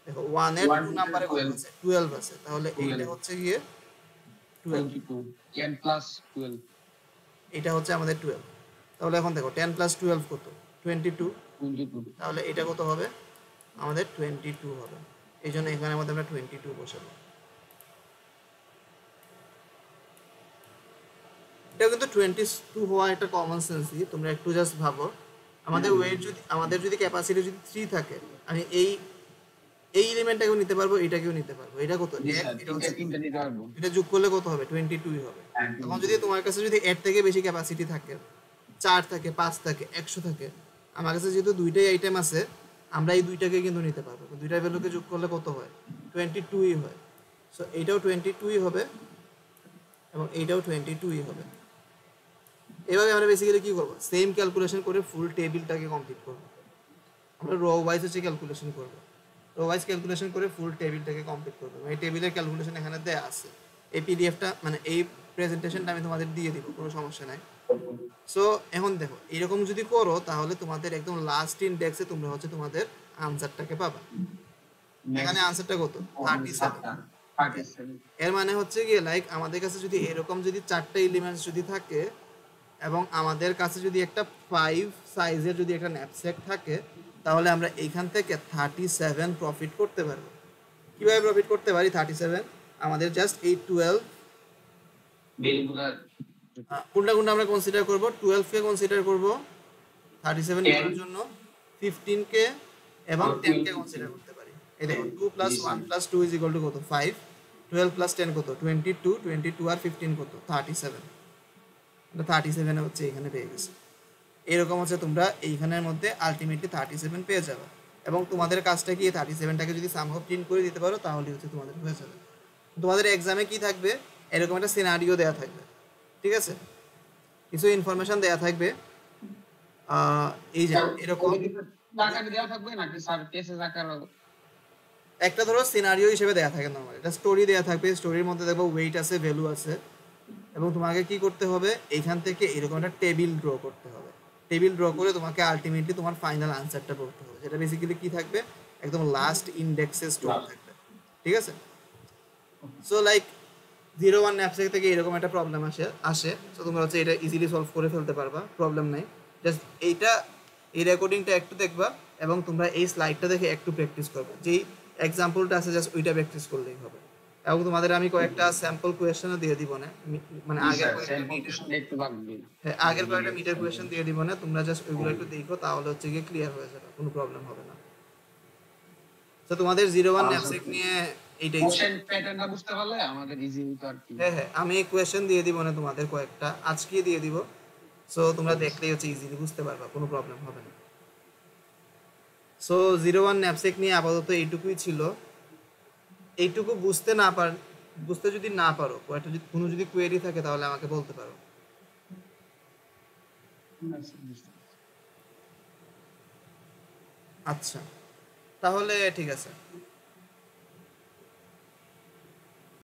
দেখো 1 এর 2 1 নাম্বারে কত 12 আছে, 12 আছে। তাহলে এইটা 12 হচ্ছে গিয়ে 12, 22 10 প্লাস 12 এটা হচ্ছে আমাদের 12। তাহলে এখন দেখো 10 প্লাস 12 কত, 22। 22 তাহলে এটা কত হবে, আমাদের 22 হবে। এই জন্য এখানে মধ্যে আমরা 22 বসাবো। এটা কিন্তু 22 হওয়া একটা কমন সেন্সই, তোমরা একটু জাস্ট ভাবো। আমাদের ওয়েট যদি, আমাদের যদি ক্যাপাসিটি যদি 3 থাকে, আমি এই এই এলিমেন্টটাকেও নিতে পারবো, এটাকেও নিতে পারবো। এটা কত, জি 1, স্যার এটা তিনটা হচ্ছে 2। তিনটা নিতে পারবো এটা যোগ করলে কত হবে, 22ই হবে। হ্যাঁ তখন যদি তোমার কাছে যদি এর থেকে বেশি ক্যাপাসিটি থাকে, 4 থাকে, 5 থাকে, 100 থাকে, আমার কাছে যেহেতু দুইটাই আইটেম আছে, আমরা এই দুইটাকে কিন্তু নিতে পারবো। দুইটার ভ্যালুকে যোগ করলে কত হয়, 22ই হয়। সো এইটাও 22ই হবে এবং এইটাও 22ই হবে। এভাবে আমরা বেসিক্যালি কি করবো, সেম ক্যালকুলেশন করে ফুল টেবিলটাকে কমপ্লিট করবো। আমরা রো ওয়াইজ হচ্ছে ক্যালকুলেশন করবো, রো ওয়াইজ ক্যালকুলেশন করে ফুল টেবিলটাকে কমপ্লিট করবো। এই টেবিলের ক্যালকুলেশন এখানে দেয়া আছে। এই পিডিএফটা মানে এই প্রেজেন্টেশনটা আমি তোমাদের দিয়ে দিব, কোনো সমস্যা নাই। সো এখন দেখো, এরকম যদি করো তাহলে তোমাদের একদম লাস্ট ইনডেক্সে তোমরা হচ্ছে তোমাদের আনসারটাকে পাবা। এখানে নেক্সট আনসারটা কত, 37। 37 এর মানে হচ্ছে গিয়ে লাইক আমাদের কাছে যদি এরকম যদি 4টা এলিমেন্টস যদি থাকে এবং আমাদের কাছে যদি একটা 5 সাইজের যদি একটা ন্যাপস্যাক থাকে, তাহলে আমরা এইখান থেকে 37 প্রফিট করতে পারবো। কিভাবে প্রফিট করতে পারি 37, আমাদের জাস্ট এই 12, ভ্যালুগুলো কোনটা কোনটা আমরা কনসিডার করব, 12 কে কনসিডার করব 37 করার 10 জন্য, 15 কে এবং আর 10 কে 12 কনসিডার করতে পারি। এই দেখো 2 10 plus G 1 sir plus 2 is equal to কত, 5, 12 প্লাস 10 কত, 22, 22 আর 15 কত, 37। এটা 37 হচ্ছে এখানে পেয়ে গেছে। এরকম হচ্ছে তোমরা এইখানের মধ্যে আলটিমেটলি 37 পেয়ে যাবে। এবং তোমাদের কাজটা কি, 37টাকে যদি সামহাও প্রিন্ট করে দিতে পারো তাহলে হচ্ছে তোমাদের হয়ে যাবে। তোমাদের এক্সামে কি থাকবে, এরকম একটা সিনারিও দেওয়া থাকবে, ঠিক আছে, কিছু ইনফরমেশন দেওয়া থাকবে। এই যে এরকম আকারে দেওয়া থাকবে নাকি স্যার কেসেস আকারে একটা ধরো সিনারিও হিসেবে দেওয়া থাকে নরমালি, এটা স্টোরি দেওয়া থাকবে। স্টোরির মধ্যে দেখবো ওয়েট আছে, ভ্যালু আছে, এবং তোমাকে কি করতে হবে, এইখান থেকে এরকম একটা টেবিল ড্র করতে হবে। টেবিল ড্র করে তোমাকে আলটিমেটলি তোমার ফাইনাল আনসারটা করতে হবে, যেটা বেসিক্যালি কি থাকবে, একদম লাস্ট ইন্ডেক্সে স্টোর থাকবে, ঠিক আছে। সো লাইক 01 ন্যাপস্যাক থেকে এরকম একটা প্রবলেম আসে সো তোমরা হচ্ছে এটা ইজিলি সলভ করে ফেলতে পারবা, প্রবলেম নাই। জাস্ট এইটা, এই রেকর্ডিংটা একটু দেখবা এবং তোমরা এই স্লাইডটা দেখে একটু প্র্যাকটিস করবে। যেই এক্সাম্পলটা আছে জাস্ট ওইটা প্র্যাকটিস করলেই হবে। এবং তোমাদের আমি কয়েকটা স্যাম্পল কোয়েশ্চেনও দিয়ে দিব না, মানে জি আগের স্যার কয়েকটা স্যাম্পল মিটার, কোশ্চেন একটু লাগবে হ্যাঁ আগের কয়েকটা মিটার কোয়েশ্চেন দিয়ে দিব না, তোমরা জাস্ট ওইগুলো একটু দেখো, তাহলে হচ্ছে গিয়ে ক্লিয়ার হয়ে যাবে, কোনো প্রবলেম হবে না। তো তোমাদের 01 ন্যাপস্যাক নিয়ে এইটাই ছিল। কোশ্চেন প্যাটার্নটা বুঝতে পারলে আমাদের ইজি হতো আর কি হ্যাঁ হ্যাঁ, আমি কোয়েশ্চেন দিয়ে দিব না তোমাদের কয়েকটা, আজকে দিয়ে দিব। সো তোমরা দেখলেই হচ্ছে ইজিলি বুঝতে পারবা, কোনো প্রবলেম হবে না। সো 01 ন্যাপস্যাক নিয়ে আপাতত এইটুকুই ছিল। এইটুকু বুঝতে যদি না পারো, কয়েকটা যদি কোনো যদি কোয়েরি থাকে তাহলে আমাকে বলতে পারো। আচ্ছা, তাহলে ঠিক আছে।